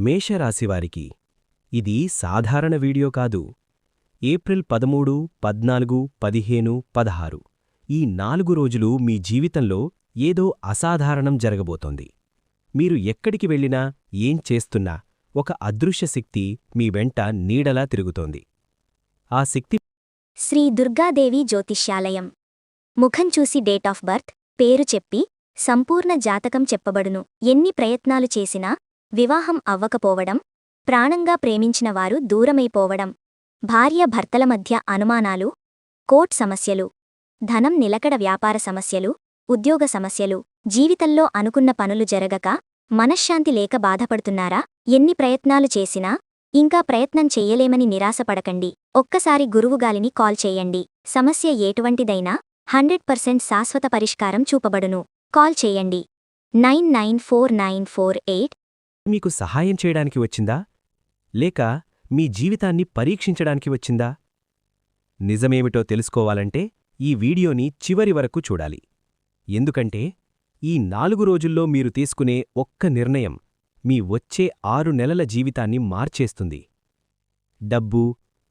మేషరాశివారికి ఇది సాధారణ వీడియో కాదు. ఏప్రిల్ 13, 14, 15, 16 ఈ 4 రోజులు మీ జీవితంలో ఏదో అసాధారణం జరగబోతోంది. మీరు ఎక్కడికి వెళ్ళినా, ఏం చేస్తున్నా ఒక అదృశ్య శక్తి మీ వెంట నీడలా తిరుగుతోంది. ఆ శక్తి శ్రీ దుర్గాదేవి జ్యోతిష్యాలయం. ముఖం చూసి డేట్ ఆఫ్ బర్త్, పేరు చెప్పి సంపూర్ణ జాతకం చెప్పబడును. ఎన్ని ప్రయత్నాలు చేసినా వివాహం అవ్వకపోవడం, ప్రాణంగా ప్రేమించిన వారు దూరమైపోవడం, భార్య భర్తల మధ్య అనుమానాలు, కోర్ట్ సమస్యలు, ధనం నిలకడ వ్యాపార సమస్యలు, ఉద్యోగ సమస్యలు, జీవితంలో అనుకున్న పనులు జరగక మనశ్శాంతి లేక బాధపడుతున్నారా? ఎన్ని ప్రయత్నాలు చేసినా ఇంకా ప్రయత్నం చెయ్యలేమని నిరాశపడకండి. ఒక్కసారి గురువుగాలిని కాల్ చేయండి. సమస్య ఎటువంటిదైనా 100% శాశ్వత పరిష్కారం చూపబడును. కాల్ చేయండి 994948. మీకు సహాయం చేయడానికి వచ్చిందా? లేక మీ జీవితాన్ని పరీక్షించడానికి వచ్చిందా? నిజమేమిటో తెలుసుకోవాలంటే ఈ వీడియోని చివరి వరకు చూడాలి. ఎందుకంటే ఈ 4 రోజుల్లో మీరు తీసుకునే ఒక్క నిర్ణయం మీ వచ్చే 6 నెలల జీవితాన్ని మార్చేస్తుంది. డబ్బు,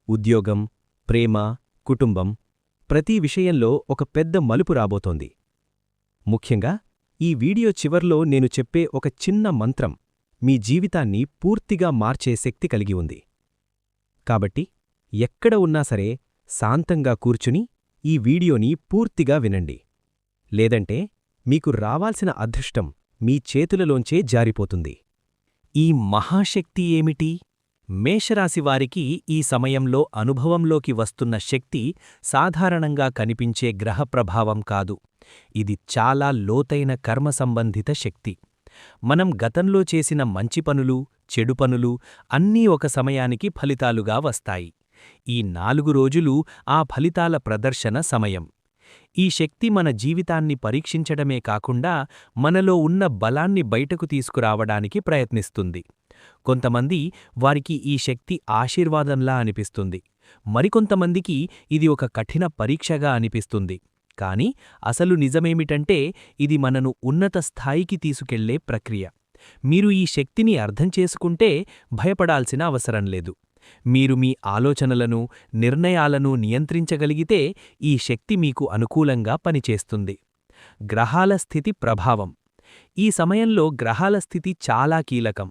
ఉద్యోగం, ప్రేమ, కుటుంబం ప్రతి విషయంలో ఒక పెద్ద మలుపు రాబోతోంది. ముఖ్యంగా ఈ వీడియో చివర్లో నేను చెప్పే ఒక చిన్న మంత్రం మీ జీవితాన్ని పూర్తిగా మార్చే శక్తి కలిగి ఉంది. కాబట్టి ఎక్కడ ఉన్నా సరే శాంతంగా కూర్చుని ఈ వీడియోని పూర్తిగా వినండి. లేదంటే మీకు రావాల్సిన అదృష్టం మీ చేతులలోంచే జారిపోతుంది. ఈ మహాశక్తి ఏమిటి? మేషరాశివారికి ఈ సమయంలో అనుభవంలోకి వస్తున్న శక్తి సాధారణంగా కనిపించే గ్రహ ప్రభావం కాదు. ఇది చాలా లోతైన కర్మ సంబంధిత శక్తి. మనం గతంలో చేసిన మంచి పనులు, చెడు పనులు అన్నీ ఒక సమయానికి ఫలితాలుగా వస్తాయి. ఈ 4 రోజులు ఆ ఫలితాల ప్రదర్శన సమయం. ఈ శక్తి మన జీవితాన్ని పరీక్షించడమే కాకుండా మనలో ఉన్న బలాన్ని బయటకు తీసుకురావడానికి ప్రయత్నిస్తుంది. కొంతమంది వారికి ఈ శక్తి ఆశీర్వాదంలా అనిపిస్తుంది. మరికొంతమందికి ఇది ఒక కఠిన పరీక్షగా అనిపిస్తుంది. కాని అసలు నిజమేమిటంటే ఇది మనను ఉన్నత స్థాయికి తీసుకెళ్లే ప్రక్రియ. మీరు ఈ శక్తిని అర్థం చేసుకుంటే భయపడాల్సిన అవసరం లేదు. మీరు మీ ఆలోచనలను, నిర్ణయాలను నియంత్రించగలిగితే ఈ శక్తి మీకు అనుకూలంగా పనిచేస్తుంది. గ్రహాల స్థితి ప్రభావం. ఈ సమయంలో గ్రహాల స్థితి చాలా కీలకం.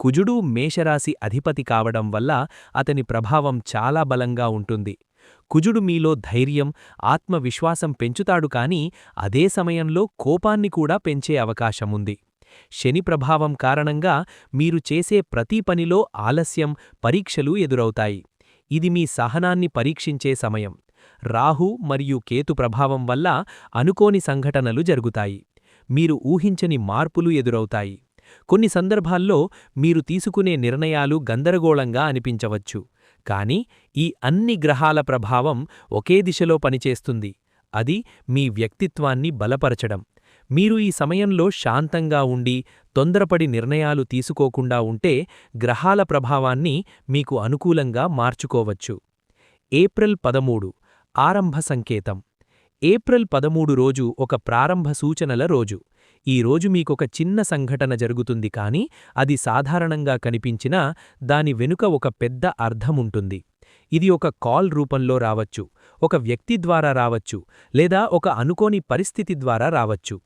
కుజుడు మేషరాశి అధిపతి కావడం వల్ల అతని ప్రభావం చాలా బలంగా ఉంటుంది. కుజుడు మీలో ధైర్యం, ఆత్మవిశ్వాసం పెంచుతాడు కానీ అదే సమయంలో కోపాన్ని కూడా పెంచే అవకాశముంది. శని ప్రభావం కారణంగా మీరు చేసే ప్రతి పనిలో ఆలస్యం, పరీక్షలు ఎదురవుతాయి. ఇది మీ సహనాన్ని పరీక్షించే సమయం. రాహు మరియు కేతు ప్రభావం వల్ల అనుకోని సంఘటనలు జరుగుతాయి. మీరు ఊహించని మార్పులు ఎదురవుతాయి. కొన్ని సందర్భాల్లో మీరు తీసుకునే నిర్ణయాలు గందరగోళంగా అనిపించవచ్చు. కాని ఈ అన్ని గ్రహాల ప్రభావం ఒకే దిశలో పనిచేస్తుంది. అది మీ వ్యక్తిత్వాన్ని బలపరచడం. మీరు ఈ సమయంలో శాంతంగా ఉండి తొందరపడి నిర్ణయాలు తీసుకోకుండా ఉంటే గ్రహాల ప్రభావాన్ని మీకు అనుకూలంగా మార్చుకోవచ్చు. ఏప్రిల్ 13 ఆరంభ సంకేతం. ఏప్రిల్ 13 రోజు ఒక ప్రారంభ సూచనల రోజు. ఈ రోజు మీకొక చిన్న సంఘటన జరుగుతుంది కానీ అది సాధారణంగా కనిపించినా దాని వెనుక ఒక పెద్ద అర్థముంటుంది. ఇది ఒక కాల్ రూపంలో రావచ్చు, ఒక వ్యక్తి ద్వారా రావచ్చు, లేదా ఒక అనుకోని పరిస్థితి ద్వారా రావచ్చు.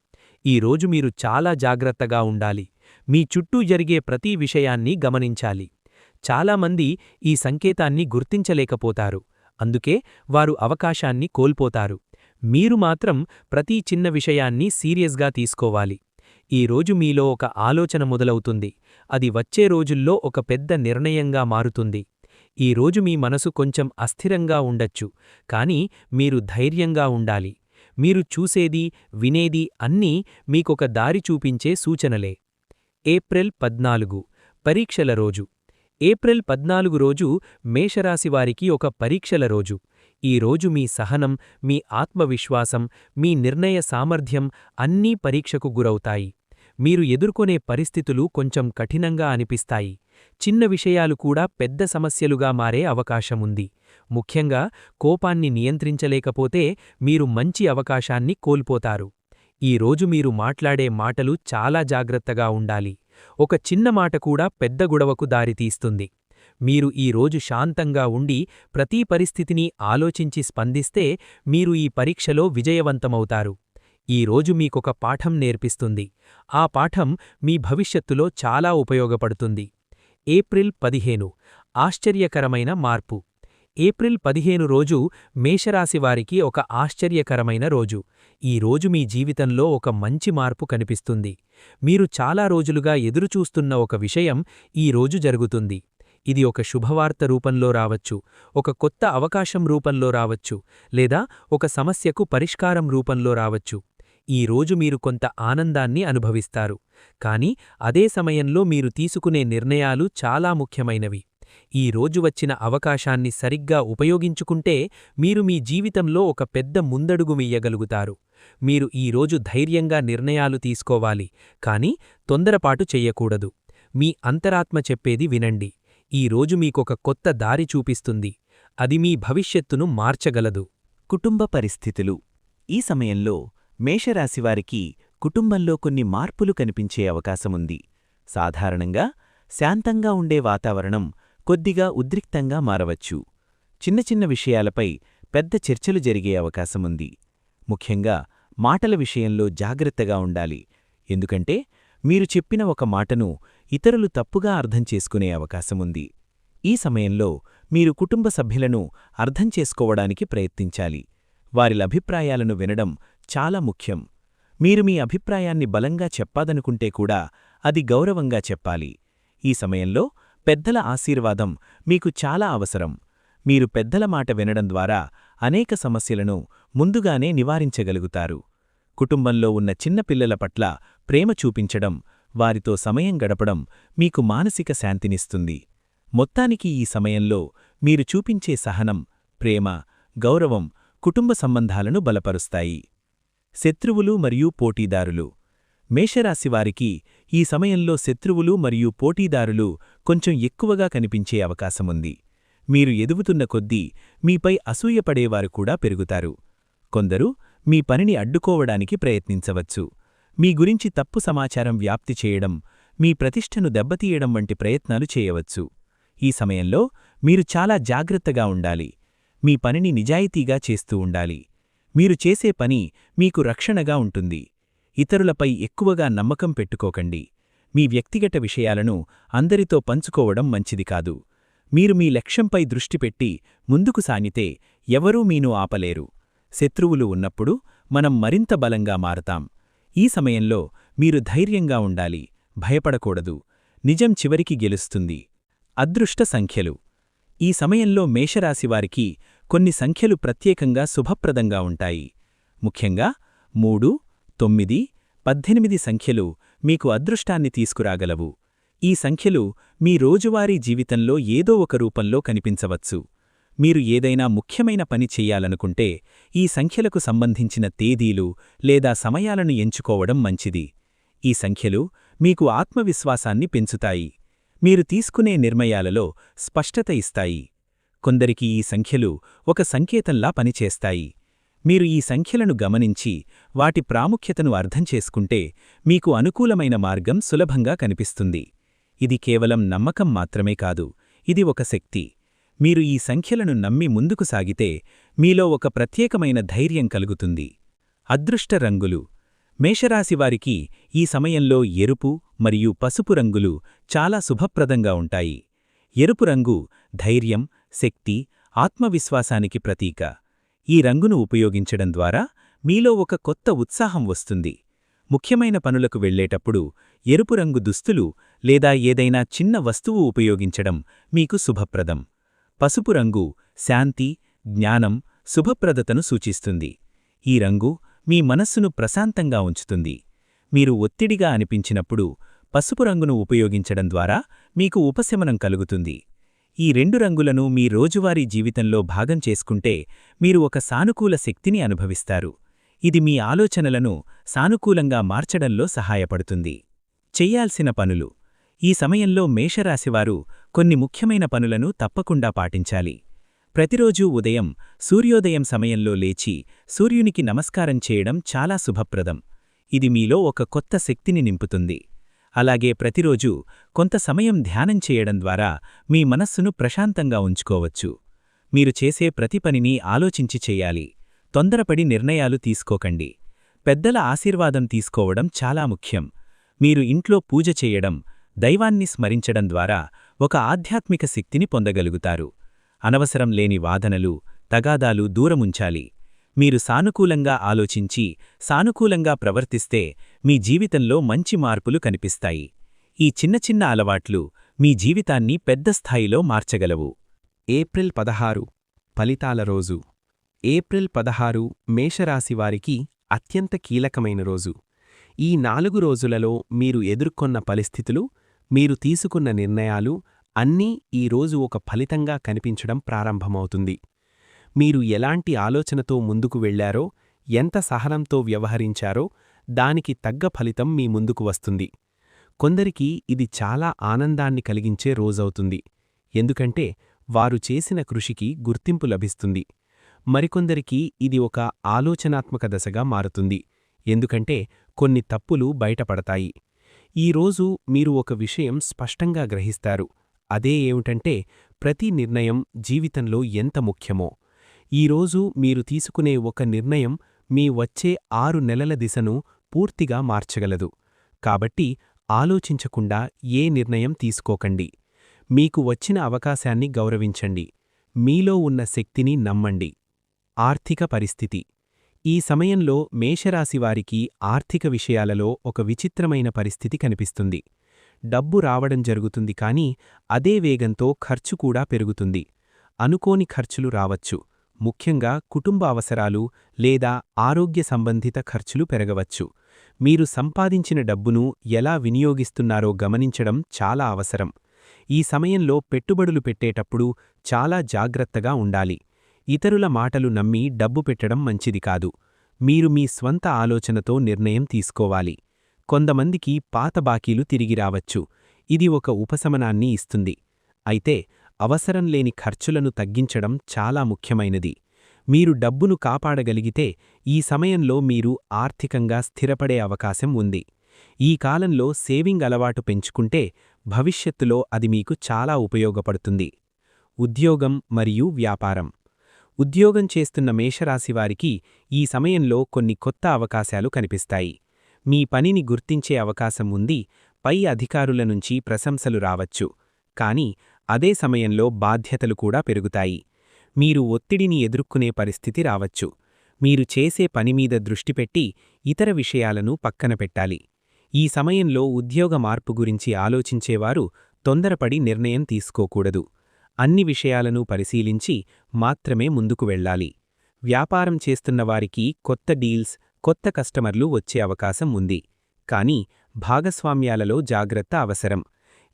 ఈ రోజు మీరు చాలా జాగ్రత్తగా ఉండాలి. మీ చుట్టూ జరిగే ప్రతి విషయాన్ని గమనించాలి. చాలామంది ఈ సంకేతాన్ని గుర్తించలేకపోతారు. అందుకే వారు అవకాశాన్ని కోల్పోతారు. మీరు మాత్రం ప్రతి చిన్న విషయాన్ని సీరియస్గా తీసుకోవాలి. ఈ రోజు మీలో ఒక ఆలోచన మొదలవుతుంది. అది వచ్చే రోజుల్లో ఒక పెద్ద నిర్ణయంగా మారుతుంది. ఈ రోజు మీ మనసు కొంచెం అస్థిరంగా ఉండొచ్చు, కానీ మీరు ధైర్యంగా ఉండాలి. మీరు చూసేది, వినేది అన్నీ మీకొక దారి చూపించే సూచనలే. ఏప్రిల్ 14 పరీక్షల రోజు. ఏప్రిల్ 14 రోజు మేషరాశివారికి ఒక పరీక్షల రోజు. ఈ రోజు మీ సహనం, మీ ఆత్మవిశ్వాసం, మీ నిర్ణయ సామర్థ్యం అన్నీ పరీక్షకు గురవుతాయి. మీరు ఎదుర్కొనే పరిస్థితులు కొంచెం కఠినంగా అనిపిస్తాయి. చిన్న విషయాలు కూడా పెద్ద సమస్యలుగా మారే అవకాశముంది. ముఖ్యంగా కోపాన్ని నియంత్రించలేకపోతే మీరు మంచి అవకాశాన్ని కోల్పోతారు. ఈ రోజు మీరు మాట్లాడే మాటలు చాలా జాగ్రత్తగా ఉండాలి. ఒక చిన్న మాట కూడా పెద్ద గొడవకు దారితీస్తుంది. మీరు ఈ రోజు శాంతంగా ఉండి ప్రతి పరిస్థితిని ఆలోచించి స్పందిస్తే మీరు ఈ పరీక్షలో విజయవంతమవుతారు. ఈ రోజు మీకొక పాఠం నేర్పిస్తుంది. ఆ పాఠం మీ భవిష్యత్తులో చాలా ఉపయోగపడుతుంది. ఏప్రిల్ 15 ఆశ్చర్యకరమైన మార్పు. ఏప్రిల్ 15 రోజు మేషరాశివారికి ఒక ఆశ్చర్యకరమైన రోజు. ఈ రోజు మీ జీవితంలో ఒక మంచి మార్పు కనిపిస్తుంది. మీరు చాలా రోజులుగా ఎదురుచూస్తున్న ఒక విషయం ఈ రోజు జరుగుతుంది. ఇది ఒక శుభవార్త రూపంలో రావచ్చు, ఒక కొత్త అవకాశం రూపంలో రావచ్చు, లేదా ఒక సమస్యకు పరిష్కారం రూపంలో రావచ్చు. ఈ రోజు మీరు కొంత ఆనందాన్ని అనుభవిస్తారు. కానీ అదే సమయంలో మీరు తీసుకునే నిర్ణయాలు చాలా ముఖ్యమైనవి. ఈ రోజు వచ్చిన అవకాశాన్ని సరిగ్గా ఉపయోగించుకుంటే మీరు మీ జీవితంలో ఒక పెద్ద ముందడుగు వెయ్యగలుగుతారు. మీరు ఈ రోజు ధైర్యంగా నిర్ణయాలు తీసుకోవాలి, కానీ తొందరపాటు చెయ్యకూడదు. మీ అంతరాత్మ చెప్పేది వినండి. ఈ రోజు మీకొక కొత్త దారి చూపిస్తుంది. అది మీ భవిష్యత్తును మార్చగలదు. కుటుంబ పరిస్థితులు. ఈ సమయంలో మేషరాశివారికి కుటుంబంలో కొన్ని మార్పులు కనిపించే అవకాశముంది. సాధారణంగా శాంతంగా ఉండే వాతావరణం కొద్దిగా ఉద్రిక్తంగా మారవచ్చు. చిన్న చిన్న విషయాలపై పెద్ద చర్చలు జరిగే అవకాశముంది. ముఖ్యంగా మాటల విషయంలో జాగ్రత్తగా ఉండాలి. ఎందుకంటే మీరు చెప్పిన ఒక మాటను ఇతరులు తప్పుగా అర్థం చేసుకునే అవకాశముంది. ఈ సమయంలో మీరు కుటుంబ సభ్యులను అర్థం చేసుకోవడానికి ప్రయత్నించాలి. వారి అభిప్రాయాలను వినడం చాలా ముఖ్యం. మీరు మీ అభిప్రాయాన్ని బలంగా చెప్పాదనుకుంటే కూడా అది గౌరవంగా చెప్పాలి. ఈ సమయంలో పెద్దల ఆశీర్వాదం మీకు చాలా అవసరం. మీరు పెద్దల మాట వినడం ద్వారా అనేక సమస్యలను ముందుగానే నివారించగలుగుతారు. కుటుంబంలో ఉన్న చిన్నపిల్లల పట్ల ప్రేమ చూపించడం, వారితో సమయం గడపడం మీకు మానసిక శాంతినిస్తుంది. మొత్తానికి ఈ సమయంలో మీరు చూపించే సహనం, ప్రేమ, గౌరవం కుటుంబ సంబంధాలను బలపరుస్తాయి. శత్రువులు మరియు పోటీదారులు. మేషరాశివారికి ఈ సమయంలో శత్రువులు మరియు పోటీదారులు కొంచెం ఎక్కువగా కనిపించే అవకాశముంది. మీరు ఎదుగుతున్న కొద్దీ మీపై అసూయపడేవారు కూడా పెరుగుతారు. కొందరు మీ పనిని అడ్డుకోవడానికి ప్రయత్నించవచ్చు. మీ గురించి తప్పు సమాచారం వ్యాప్తి చేయడం, మీ ప్రతిష్టను దెబ్బతీయడం వంటి ప్రయత్నాలు చేయవచ్చు. ఈ సమయంలో మీరు చాలా జాగ్రత్తగా ఉండాలి. మీ పనిని నిజాయితీగా చేస్తూ ఉండాలి. మీరు చేసే పని మీకు రక్షణగా ఉంటుంది. ఇతరులపై ఎక్కువగా నమ్మకం పెట్టుకోకండి. మీ వ్యక్తిగత విషయాలను అందరితో పంచుకోవడం మంచిది కాదు. మీరు మీ లక్ష్యంపై దృష్టి పెట్టి ముందుకు సాగితే ఎవరూ మీను ఆపలేరు. శత్రువులు ఉన్నప్పుడు మనం మరింత బలంగా మారతాం. ఈ సమయంలో మీరు ధైర్యంగా ఉండాలి, భయపడకూడదు. నిజం చివరికి గెలుస్తుంది. అదృష్ట సంఖ్యలు. ఈ సమయంలో మేషరాశివారికి కొన్ని సంఖ్యలు ప్రత్యేకంగా శుభప్రదంగా ఉంటాయి. ముఖ్యంగా 3, 9, 18 సంఖ్యలు మీకు అదృష్టాన్ని తీసుకురాగలవు. ఈ సంఖ్యలు మీ రోజువారీ జీవితంలో ఏదో ఒక రూపంలో కనిపించవచ్చు. మీరు ఏదైనా ముఖ్యమైన పని చెయ్యాలనుకుంటే ఈ సంఖ్యలకు సంబంధించిన తేదీలు లేదా సమయాలను ఎంచుకోవడం మంచిది. ఈ సంఖ్యలు మీకు ఆత్మవిశ్వాసాన్ని పెంచుతాయి. మీరు తీసుకునే నిర్ణయాలలో స్పష్టత ఇస్తాయి. కొందరికి ఈ సంఖ్యలు ఒక సంకేతంలా పనిచేస్తాయి. మీరు ఈ సంఖ్యలను గమనించి వాటి ప్రాముఖ్యతను అర్థం చేసుకుంటే మీకు అనుకూలమైన మార్గం సులభంగా కనిపిస్తుంది. ఇది కేవలం నమ్మకం మాత్రమే కాదు, ఇది ఒక శక్తి. మీరు ఈ సంఖ్యలను నమ్మి ముందుకు సాగితే మీలో ఒక ప్రత్యేకమైన ధైర్యం కలుగుతుంది. అదృష్ట రంగులు. మేషరాశివారికి ఈ సమయంలో ఎరుపు మరియు పసుపు రంగులు చాలా శుభప్రదంగా ఉంటాయి. ఎరుపు రంగు ధైర్యం, శక్తి, ఆత్మవిశ్వాసానికి ప్రతీక. ఈ రంగును ఉపయోగించడం ద్వారా మీలో ఒక కొత్త ఉత్సాహం వస్తుంది. ముఖ్యమైన పనులకు వెళ్లేటప్పుడు ఎరుపు రంగు దుస్తులు లేదా ఏదైనా చిన్న వస్తువు ఉపయోగించడం మీకు శుభప్రదం. పసుపు రంగు శాంతి, జ్ఞానం, శుభప్రదతను సూచిస్తుంది. ఈ రంగు మీ మనస్సును ప్రశాంతంగా ఉంచుతుంది. మీరు ఒత్తిడిగా అనిపించినప్పుడు పసుపు రంగును ఉపయోగించడం ద్వారా మీకు ఉపశమనం కలుగుతుంది. ఈ రెండు రంగులను మీ రోజువారీ జీవితంలో భాగం చేసుకుంటే మీరు ఒక సానుకూల శక్తిని అనుభవిస్తారు. ఇది మీ ఆలోచనలను సానుకూలంగా మార్చడంలో సహాయపడుతుంది. చెయ్యాల్సిన పనులు. ఈ సమయంలో మేషరాశివారు కొన్ని ముఖ్యమైన పనులను తప్పకుండా పాటించాలి. ప్రతిరోజూ ఉదయం సూర్యోదయం సమయంలో లేచి సూర్యునికి నమస్కారం చేయడం చాలా శుభప్రదం. ఇది మీలో ఒక కొత్త శక్తిని నింపుతుంది. అలాగే ప్రతిరోజు కొంత సమయం ధ్యానం చేయడం ద్వారా మీ మనస్సును ప్రశాంతంగా ఉంచుకోవచ్చు. మీరు చేసే ప్రతి పనిని ఆలోచించి చెయ్యాలి. తొందరపడి నిర్ణయాలు తీసుకోకండి. పెద్దల ఆశీర్వాదం తీసుకోవడం చాలా ముఖ్యం. మీరు ఇంట్లో పూజ చేయడం, దైవాన్ని స్మరించడం ద్వారా ఒక ఆధ్యాత్మిక శక్తిని పొందగలుగుతారు. అనవసరం లేని వాదనలు, తగాదాలు దూరముంచాలి. మీరు సానుకూలంగా ఆలోచించి, సానుకూలంగా ప్రవర్తిస్తే మీ జీవితంలో మంచి మార్పులు కనిపిస్తాయి. ఈ చిన్న చిన్న అలవాట్లు మీ జీవితాన్ని పెద్ద స్థాయిలో మార్చగలవు. ఏప్రిల్ 16 ఫలితాల రోజు. ఏప్రిల్ 16 మేషరాశివారికి అత్యంత కీలకమైన రోజు. ఈ 4 రోజులలో మీరు ఎదుర్కొన్న పరిస్థితులు, మీరు తీసుకున్న నిర్ణయాలు అన్నీ ఈ రోజు ఒక ఫలితంగా కనిపించడం ప్రారంభమవుతుంది. మీరు ఎలాంటి ఆలోచనతో ముందుకు వెళ్లారో, ఎంత సహనంతో వ్యవహరించారో దానికి తగ్గ ఫలితం మీ ముందుకు వస్తుంది. కొందరికి ఇది చాలా ఆనందాన్ని కలిగించే రోజవుతుంది. ఎందుకంటే వారు చేసిన కృషికి గుర్తింపు లభిస్తుంది. మరికొందరికి ఇది ఒక ఆలోచనాత్మక దశగా మారుతుంది. ఎందుకంటే కొన్ని తప్పులు బయటపడతాయి. ఈరోజు మీరు ఒక విషయం స్పష్టంగా గ్రహిస్తారు. అదే ఏమిటంటే ప్రతి నిర్ణయం జీవితంలో ఎంత ముఖ్యమో. ఈరోజు మీరు తీసుకునే ఒక నిర్ణయం మీ వచ్చే 6 నెలల దిశను పూర్తిగా మార్చగలదు. కాబట్టి ఆలోచించకుండా ఏ నిర్ణయం తీసుకోకండి. మీకు వచ్చిన అవకాశాన్ని గౌరవించండి. మీలో ఉన్న శక్తిని నమ్మండి. ఆర్థిక పరిస్థితి. ఈ సమయంలో మేషరాశివారికి ఆర్థిక విషయాలలో ఒక విచిత్రమైన పరిస్థితి కనిపిస్తుంది. డబ్బు రావడం జరుగుతుంది, కానీ అదే వేగంతో ఖర్చు కూడా పెరుగుతుంది. అనుకోని ఖర్చులు రావచ్చు. ముఖ్యంగా కుటుంబ అవసరాలు లేదా ఆరోగ్య సంబంధిత ఖర్చులు పెరగవచ్చు. మీరు సంపాదించిన డబ్బును ఎలా వినియోగిస్తున్నారో గమనించడం చాలా అవసరం. ఈ సమయంలో పెట్టుబడులు పెట్టేటప్పుడు చాలా జాగ్రత్తగా ఉండాలి. ఇతరుల మాటలు నమ్మి డబ్బు పెట్టడం మంచిది కాదు. మీరు మీ స్వంత ఆలోచనతో నిర్ణయం తీసుకోవాలి. కొంతమందికి పాత బాకీలు తిరిగి రావచ్చు. ఇది ఒక ఉపశమనాన్ని ఇస్తుంది. అయితే అవసరం లేని ఖర్చులను తగ్గించడం చాలా ముఖ్యమైనది. మీరు డబ్బును కాపాడగలిగితే ఈ సమయంలో మీరు ఆర్థికంగా స్థిరపడే అవకాశం ఉంది. ఈ కాలంలో సేవింగ్ అలవాటు పెంచుకుంటే భవిష్యత్తులో అది మీకు చాలా ఉపయోగపడుతుంది. ఉద్యోగం మరియు వ్యాపారం. ఉద్యోగం చేస్తున్న మేషరాశివారికి ఈ సమయంలో కొన్ని కొత్త అవకాశాలు కనిపిస్తాయి. మీ పనిని గుర్తించే అవకాశం ఉంది. పై అధికారుల నుంచి ప్రశంసలు రావచ్చు. కానీ అదే సమయంలో బాధ్యతలు కూడా పెరుగుతాయి. మీరు ఒత్తిడిని ఎదుర్కొనే పరిస్థితి రావచ్చు. మీరు చేసే పనిమీద దృష్టి పెట్టి ఇతర విషయాలను పక్కన పెట్టాలి. ఈ సమయంలో ఉద్యోగ మార్పు గురించి ఆలోచించేవారు తొందరపడి నిర్ణయం తీసుకోకూడదు. అన్ని విషయాలను పరిశీలించి మాత్రమే ముందుకు వెళ్ళాలి. వ్యాపారం చేస్తున్నవారికి కొత్త డీల్స్, కొత్త కస్టమర్లు వచ్చే అవకాశం ఉంది. కానీ భాగస్వామ్యాలలో జాగ్రత్త అవసరం.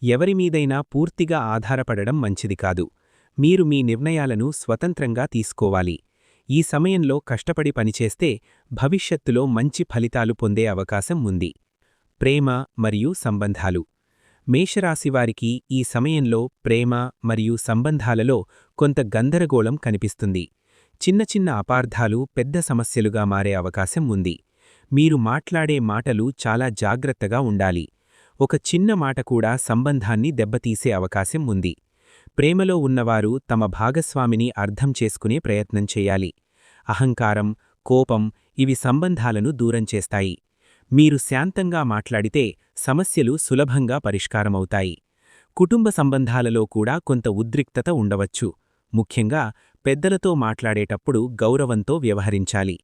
ఎవరిమీదైనా పూర్తిగా ఆధారపడడం మంచిది కాదు. మీరు మీ నిర్ణయాలను స్వతంత్రంగా తీసుకోవాలి. ఈ సమయంలో కష్టపడి పనిచేస్తే భవిష్యత్తులో మంచి ఫలితాలు పొందే అవకాశం ఉంది. ప్రేమ మరియు సంబంధాలు. మేషరాశివారికి ఈ సమయంలో ప్రేమ మరియు సంబంధాలలో కొంత గందరగోళం కనిపిస్తుంది. చిన్న చిన్న అపార్థాలు పెద్ద సమస్యలుగా మారే అవకాశం ఉంది. మీరు మాట్లాడే మాటలు చాలా జాగ్రత్తగా ఉండాలి. ఒక చిన్న మాట కూడా సంబంధాన్ని దెబ్బతీసే అవకాశం ఉంది. ప్రేమలో ఉన్నవారు తమ భాగస్వామిని అర్థం చేసుకునే ప్రయత్నం చేయాలి. అహంకారం, కోపం ఇవి సంబంధాలను దూరం చేస్తాయి. మీరు శాంతంగా మాట్లాడితే సమస్యలు సులభంగా పరిష్కారమవుతాయి. కుటుంబ సంబంధాలలో కూడా కొంత ఉద్రిక్తత ఉండవచ్చు. ముఖ్యంగా పెద్దలతో మాట్లాడేటప్పుడు గౌరవంతో వ్యవహరించాలి.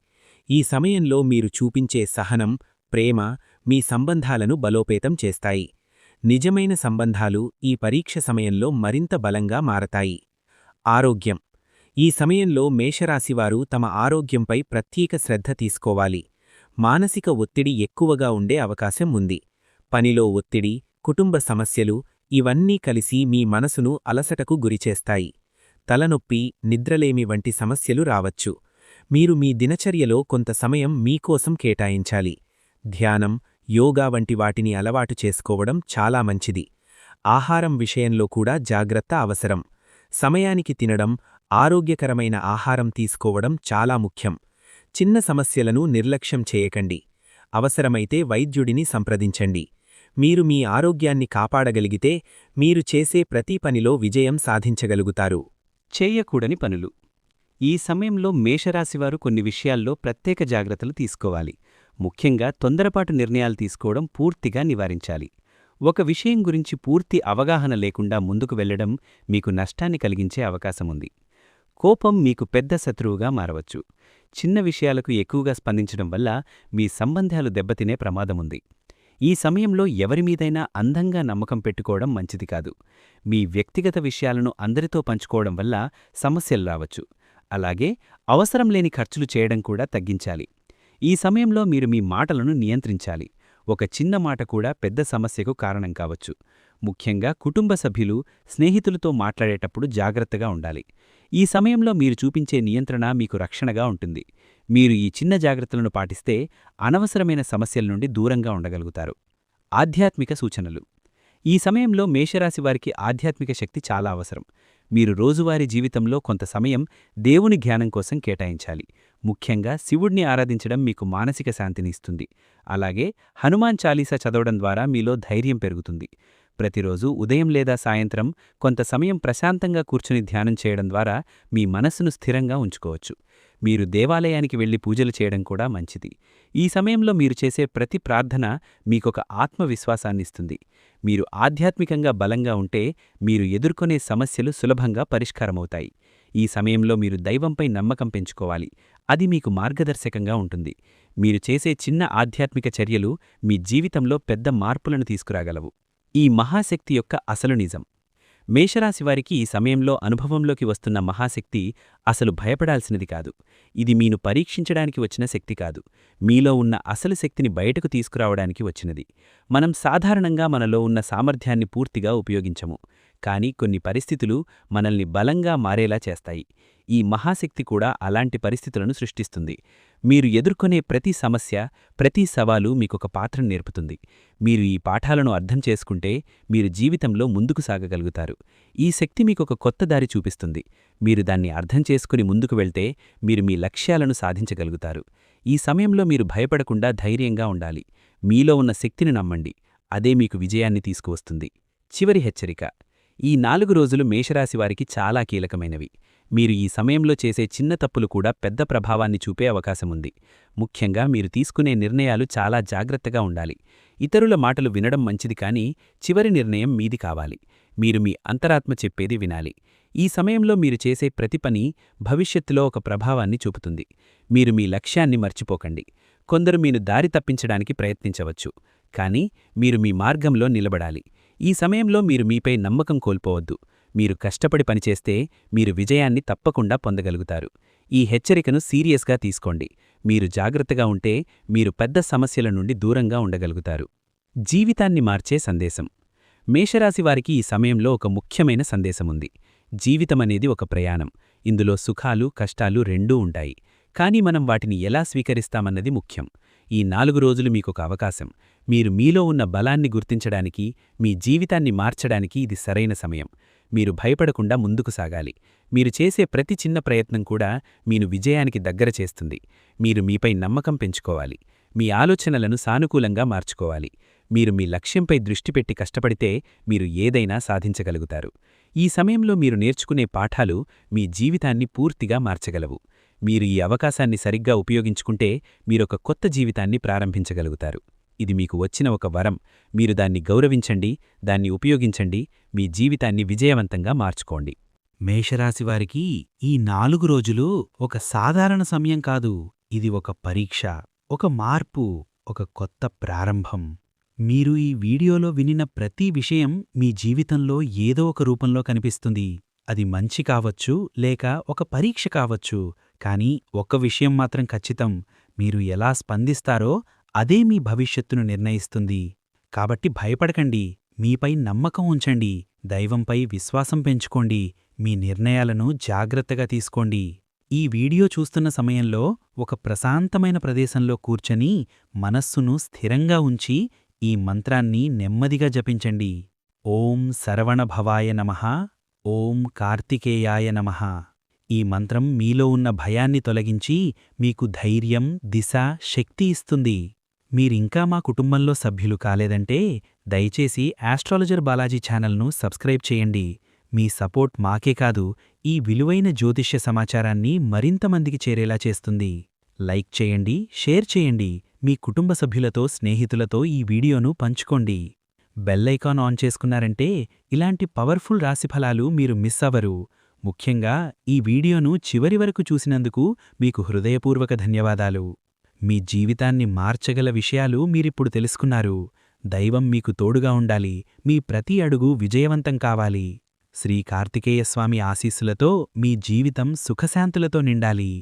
ఈ సమయంలో మీరు చూపించే సహనం, ప్రేమ మీ సంబంధాలను బలోపేతం చేస్తాయి. నిజమైన సంబంధాలు ఈ పరీక్ష సమయంలో మరింత బలంగా మారతాయి. ఆరోగ్యం. ఈ సమయంలో మేషరాశివారు తమ ఆరోగ్యంపై ప్రత్యేక శ్రద్ధ తీసుకోవాలి. మానసిక ఒత్తిడి ఎక్కువగా ఉండే అవకాశం ఉంది. పనిలో ఒత్తిడి, కుటుంబ సమస్యలు ఇవన్నీ కలిసి మీ మనసును అలసటకు గురిచేస్తాయి. తలనొప్పి, నిద్రలేమి వంటి సమస్యలు రావచ్చు. మీరు మీ దినచర్యలో కొంత సమయం మీకోసం కేటాయించాలి. ధ్యానం, యోగా వంటి వాటిని అలవాటు చేసుకోవడం చాలా మంచిది. ఆహారం విషయంలో కూడా జాగ్రత్త అవసరం. సమయానికి తినడం, ఆరోగ్యకరమైన ఆహారం తీసుకోవడం చాలా ముఖ్యం. చిన్న సమస్యలను నిర్లక్ష్యం చేయకండి. అవసరమైతే వైద్యుడిని సంప్రదించండి. మీరు మీ ఆరోగ్యాన్ని కాపాడగలిగితే మీరు చేసే ప్రతి పనిలో విజయం సాధించగలుగుతారు. చేయకూడని పనులు. ఈ సమయంలో మేషరాశివారు కొన్ని విషయాల్లో ప్రత్యేక జాగ్రత్తలు తీసుకోవాలి. ముఖ్యంగా తొందరపాటు నిర్ణయాలు తీసుకోవడం పూర్తిగా నివారించాలి. ఒక విషయం గురించి పూర్తి అవగాహన లేకుండా ముందుకు వెళ్లడం మీకు నష్టాన్ని కలిగించే అవకాశముంది. కోపం మీకు పెద్ద శత్రువుగా మారవచ్చు. చిన్న విషయాలకు ఎక్కువగా స్పందించడం వల్ల మీ సంబంధాలు దెబ్బతినే ప్రమాదముంది. ఈ సమయంలో ఎవరిమీదైనా అందంగా నమ్మకం పెట్టుకోవడం మంచిది కాదు. మీ వ్యక్తిగత విషయాలను అందరితో పంచుకోవడం వల్ల సమస్యలు రావచ్చు. అలాగే అవసరం లేని ఖర్చులు చేయడం కూడా తగ్గించాలి. ఈ సమయంలో మీరు మీ మాటలను నియంత్రించాలి. ఒక చిన్న మాట కూడా పెద్ద సమస్యకు కారణం కావచ్చు. ముఖ్యంగా కుటుంబ సభ్యులు, స్నేహితులతో మాట్లాడేటప్పుడు జాగ్రత్తగా ఉండాలి. ఈ సమయంలో మీరు చూపించే నియంత్రణ మీకు రక్షణగా ఉంటుంది. మీరు ఈ చిన్న జాగ్రత్తలను పాటిస్తే అనవసరమైన సమస్యల నుండి దూరంగా ఉండగలుగుతారు. ఆధ్యాత్మిక సూచనలు. ఈ సమయంలో మేషరాశివారికి ఆధ్యాత్మిక శక్తి చాలా అవసరం. మీరు రోజువారీ జీవితంలో కొంత సమయం దేవుని ధ్యానం కోసం కేటాయించాలి. ముఖ్యంగా శివుడిని ఆరాధించడం మీకు మానసిక శాంతిని ఇస్తుంది. అలాగే హనుమాన్ చాలీసా చదవడం ద్వారా మీలో ధైర్యం పెరుగుతుంది. ప్రతిరోజు ఉదయం లేదా సాయంత్రం కొంత సమయం ప్రశాంతంగా కూర్చుని ధ్యానం చేయడం ద్వారా మీ మనస్సును స్థిరంగా ఉంచుకోవచ్చు. మీరు దేవాలయానికి వెళ్లి పూజలు చేయడం కూడా మంచిది. ఈ సమయంలో మీరు చేసే ప్రతి ప్రార్థన మీకొక ఆత్మవిశ్వాసాన్నిస్తుంది. మీరు ఆధ్యాత్మికంగా బలంగా ఉంటే మీరు ఎదుర్కొనే సమస్యలు సులభంగా పరిష్కారమవుతాయి. ఈ సమయంలో మీరు దైవంపై నమ్మకం పెంచుకోవాలి. అది మీకు మార్గదర్శకంగా ఉంటుంది. మీరు చేసే చిన్న ఆధ్యాత్మిక చర్యలు మీ జీవితంలో పెద్ద మార్పులను తీసుకురాగలవు. ఈ మహాశక్తి యొక్క అసలు నిజం. మేషరాశివారికి ఈ సమయంలో అనుభవంలోకి వస్తున్న మహాశక్తి అసలు భయపడాల్సినది కాదు. ఇది మీను పరీక్షించడానికి వచ్చిన శక్తి కాదు. మీలో ఉన్న అసలు శక్తిని బయటకు తీసుకురావడానికి వచ్చినది. మనం సాధారణంగా మనలో ఉన్న సామర్థ్యాన్ని పూర్తిగా ఉపయోగించము. కానీ కొన్ని పరిస్థితులు మనల్ని బలంగా మారేలా చేస్తాయి. ఈ మహాశక్తి కూడా అలాంటి పరిస్థితులను సృష్టిస్తుంది. మీరు ఎదుర్కొనే ప్రతి సమస్య, ప్రతి సవాలు మీకొక పాత్రను నేర్పుతుంది. మీరు ఈ పాఠాలను అర్థం చేసుకుంటే మీరు జీవితంలో ముందుకు సాగగలుగుతారు. ఈ శక్తి మీకొక కొత్త దారి చూపిస్తుంది. మీరు దాన్ని అర్థం చేసుకుని ముందుకు వెళ్తే మీరు మీ లక్ష్యాలను సాధించగలుగుతారు. ఈ సమయంలో మీరు భయపడకుండా ధైర్యంగా ఉండాలి. మీలో ఉన్న శక్తిని నమ్మండి. అదే మీకు విజయాన్ని తీసుకువస్తుంది. చివరి హెచ్చరిక. ఈ 4 రోజులు మేషరాశివారికి చాలా కీలకమైనవి. మీరు ఈ సమయంలో చేసే చిన్న తప్పులు కూడా పెద్ద ప్రభావాన్ని చూపే అవకాశముంది. ముఖ్యంగా మీరు తీసుకునే నిర్ణయాలు చాలా జాగ్రత్తగా ఉండాలి. ఇతరుల మాటలు వినడం మంచిది కానీ చివరి నిర్ణయం మీది కావాలి. మీరు మీ అంతరాత్మ చెప్పేది వినాలి. ఈ సమయంలో మీరు చేసే ప్రతి పని భవిష్యత్తులో ఒక ప్రభావాన్ని చూపుతుంది. మీరు మీ లక్ష్యాన్ని మర్చిపోకండి. కొందరు మీను దారి తప్పించడానికి ప్రయత్నించవచ్చు. కానీ మీరు మీ మార్గంలో నిలబడాలి. ఈ సమయంలో మీరు మీపై నమ్మకం కోల్పోవద్దు. మీరు కష్టపడి పనిచేస్తే మీరు విజయాన్ని తప్పకుండా పొందగలుగుతారు. ఈ హెచ్చరికను సీరియస్గా తీసుకోండి. మీరు జాగ్రత్తగా ఉంటే మీరు పెద్ద సమస్యల నుండి దూరంగా ఉండగలుగుతారు. జీవితాన్ని మార్చే సందేశం. మేషరాశివారికి ఈ సమయంలో ఒక ముఖ్యమైన సందేశముంది. జీవితమనేది ఒక ప్రయాణం. ఇందులో సుఖాలు, కష్టాలు రెండూ ఉంటాయి. కానీ మనం వాటిని ఎలా స్వీకరిస్తామన్నది ముఖ్యం. ఈ 4 రోజులు మీకొక అవకాశం. మీరు మీలో ఉన్న బలాన్ని గుర్తించడానికి, మీ జీవితాన్ని మార్చడానికి ఇది సరైన సమయం. మీరు భయపడకుండా ముందుకు సాగాలి. మీరు చేసే ప్రతి చిన్న ప్రయత్నం కూడా మీను విజయానికి దగ్గర చేస్తుంది. మీరు మీపై నమ్మకం పెంచుకోవాలి. మీ ఆలోచనలను సానుకూలంగా మార్చుకోవాలి. మీరు మీ లక్ష్యంపై దృష్టి పెట్టి కష్టపడితే మీరు ఏదైనా సాధించగలుగుతారు. ఈ సమయంలో మీరు నేర్చుకునే పాఠాలు మీ జీవితాన్ని పూర్తిగా మార్చగలవు. మీరు ఈ అవకాశాన్ని సరిగ్గా ఉపయోగించుకుంటే మీరొక కొత్త జీవితాన్ని ప్రారంభించగలుగుతారు. ఇది మీకు వచ్చిన ఒక వరం. మీరు దాన్ని గౌరవించండి, దాన్ని ఉపయోగించండి, మీ జీవితాన్ని విజయవంతంగా మార్చుకోండి. మేషరాశివారికి ఈ 4 రోజులు ఒక సాధారణ సమయం కాదు. ఇది ఒక పరీక్ష, ఒక మార్పు, ఒక కొత్త ప్రారంభం. మీరు ఈ వీడియోలో వినిన ప్రతి విషయం మీ జీవితంలో ఏదో ఒక రూపంలో కనిపిస్తుంది. అది మంచి కావచ్చు, లేక ఒక పరీక్ష కావచ్చు. కానీ ఒక్క విషయం మాత్రం ఖచ్చితం. మీరు ఎలా స్పందిస్తారో అదే మీ భవిష్యత్తును నిర్ణయిస్తుంది. కాబట్టి భయపడకండి. మీపై నమ్మకం ఉంచండి. దైవంపై విశ్వాసం పెంచుకోండి. మీ నిర్ణయాలను జాగ్రత్తగా తీసుకోండి. ఈ వీడియో చూస్తున్న సమయంలో ఒక ప్రశాంతమైన ప్రదేశంలో కూర్చొని మనస్సును స్థిరంగా ఉంచి ఈ మంత్రాన్ని నెమ్మదిగా జపించండి. ఓం శరవణభవాయ నమః. ఓం కార్తికేయాయ నమః. ఈ మంత్రం మీలో ఉన్న భయాన్ని తొలగించి మీకు ధైర్యం, దిశ, శక్తి ఇస్తుంది. మీరింకా మా కుటుంబంలో సభ్యులు కాలేదంటే దయచేసి ఆస్ట్రాలజర్ బాలాజీ ఛానల్ను సబ్స్క్రైబ్ చేయండి. మీ సపోర్ట్ మాకే కాదు, ఈ విలువైన జ్యోతిష్య సమాచారాన్ని మరింత మందికి చేరేలా చేస్తుంది. లైక్ చేయండి, షేర్ చేయండి, మీ కుటుంబ సభ్యులతో స్నేహితులతో ఈ వీడియోను పంచుకోండి. బెల్ ఐకాన్ ఆన్ చేసుకున్నారంటే ఇలాంటి పవర్ఫుల్ రాశిఫలాలు మీరు మిస్ అవ్వరు. ముఖ్యంగా ఈ వీడియోను చివరి వరకు చూసినందుకు మీకు హృదయపూర్వక ధన్యవాదాలు. మీ జీవితాన్ని మార్చగల విషయాలు మీరిప్పుడు తెలుసుకున్నారు. దైవం మీకు తోడుగా ఉండాలి, మీ ప్రతి అడుగు విజయవంతం కావాలి. శ్రీ కార్తికేయస్వామి ఆశీస్సులతో మీ జీవితం సుఖశాంతులతో నిండాలి.